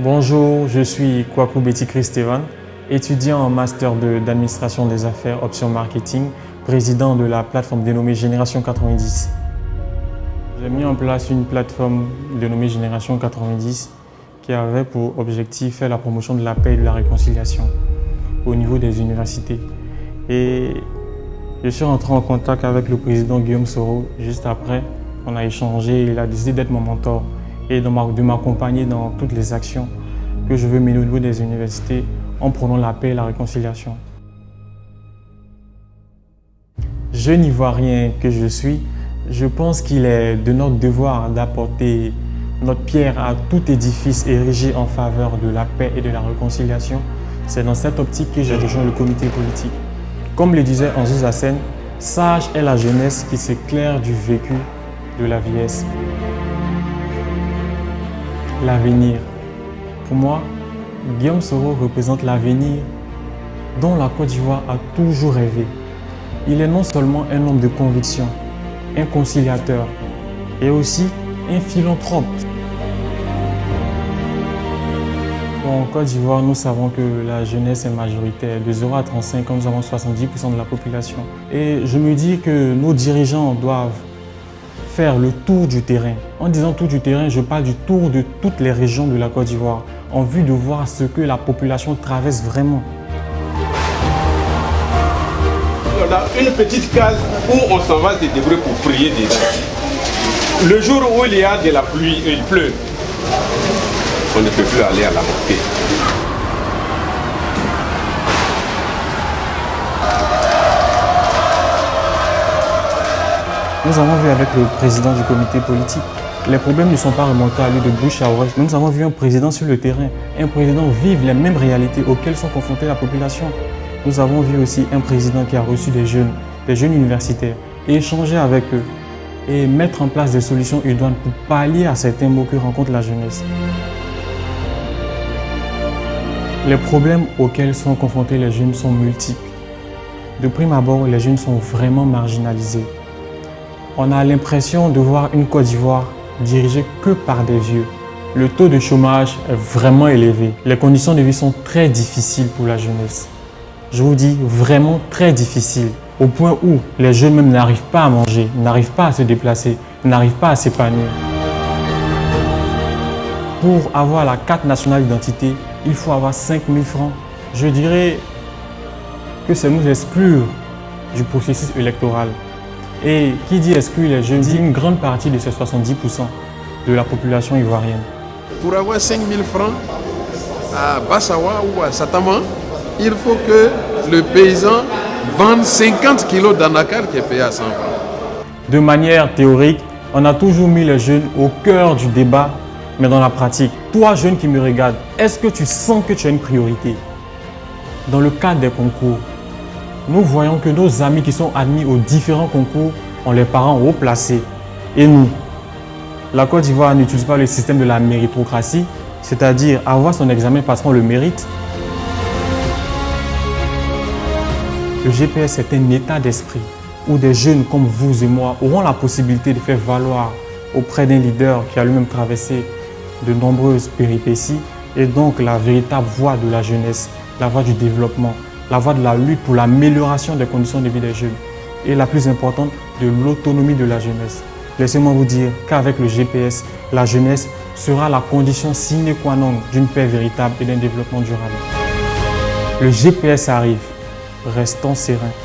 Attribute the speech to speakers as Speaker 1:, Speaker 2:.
Speaker 1: Bonjour, je suis Kwaku Betty Christevan, étudiant en master d'administration des affaires option marketing, président de la plateforme dénommée Génération 90. J'ai mis en place une plateforme dénommée Génération 90 qui avait pour objectif faire la promotion de la paix et de la réconciliation au niveau des universités. Et je suis rentré en contact avec le président Guillaume Soro juste après. On a échangé, il a décidé d'être mon mentor et de m'accompagner dans toutes les actions que je veux mener au niveau des universités en prônant la paix et la réconciliation. Jeune Ivoirien que je suis, je pense qu'il est de notre devoir d'apporter notre pierre à tout édifice érigé en faveur de la paix et de la réconciliation. C'est dans cette optique que j'ai rejoint le comité politique. Comme le disait Anzou Zassen, sage est la jeunesse qui s'éclaire du vécu de la vieillesse. L'avenir. Pour moi, Guillaume Soro représente l'avenir dont la Côte d'Ivoire a toujours rêvé. Il est non seulement un homme de conviction, un conciliateur et aussi un philanthrope. En Côte d'Ivoire, nous savons que la jeunesse est majoritaire. De 0 à 35 ans, nous avons 70% de la population. Et je me dis que nos dirigeants doivent faire le tour du terrain. En disant tour du terrain, je parle du tour de toutes les régions de la Côte d'Ivoire, en vue de voir ce que la population traverse vraiment.
Speaker 2: On a une petite case où on s'en va se débrouiller pour prier dedans. Le jour où il y a de la pluie, il pleut, on ne peut plus aller à la mosquée.
Speaker 1: Nous avons vu avec le président du comité politique, les problèmes ne sont pas remontés à lui de bouche à oreille. Nous avons vu un président sur le terrain, un président vivre les mêmes réalités auxquelles sont confrontées la population. Nous avons vu aussi un président qui a reçu des jeunes universitaires, et échanger avec eux et mettre en place des solutions idoines pour pallier à certains maux que rencontre la jeunesse. Les problèmes auxquels sont confrontés les jeunes sont multiples. De prime abord, les jeunes sont vraiment marginalisés. On a l'impression de voir une Côte d'Ivoire dirigée que par des vieux. Le taux de chômage est vraiment élevé. Les conditions de vie sont très difficiles pour la jeunesse. Je vous dis vraiment très difficiles, au point où les jeunes même n'arrivent pas à manger, n'arrivent pas à se déplacer, n'arrivent pas à s'épanouir. Pour avoir la carte nationale d'identité, il faut avoir 5 000 francs. Je dirais que c'est nous exclure du processus électoral. Et qui dit exclure les jeunes dit une grande partie de ces 70% de la population ivoirienne.
Speaker 3: Pour avoir 5 000 francs à Bassawa ou à Satama, il faut que le paysan vende 50 kilos d'anacar qui est payé à 100 francs.
Speaker 1: De manière théorique, on a toujours mis les jeunes au cœur du débat, mais dans la pratique, toi jeune qui me regarde, est-ce que tu sens que tu as une priorité? Dans le cadre des concours, nous voyons que nos amis qui sont admis aux différents concours ont les parents haut placés. Et nous, la Côte d'Ivoire n'utilise pas le système de la méritocratie, c'est-à-dire avoir son examen passant le mérite. Le GPS est un état d'esprit où des jeunes comme vous et moi auront la possibilité de faire valoir auprès d'un leader qui a lui-même traversé de nombreuses péripéties et donc la véritable voie de la jeunesse, la voie du développement, la voie de la lutte pour l'amélioration des conditions de vie des jeunes et la plus importante, de l'autonomie de la jeunesse. Laissez-moi vous dire qu'avec le GPS, la jeunesse sera la condition sine qua non d'une paix véritable et d'un développement durable. Le GPS arrive, restons sereins.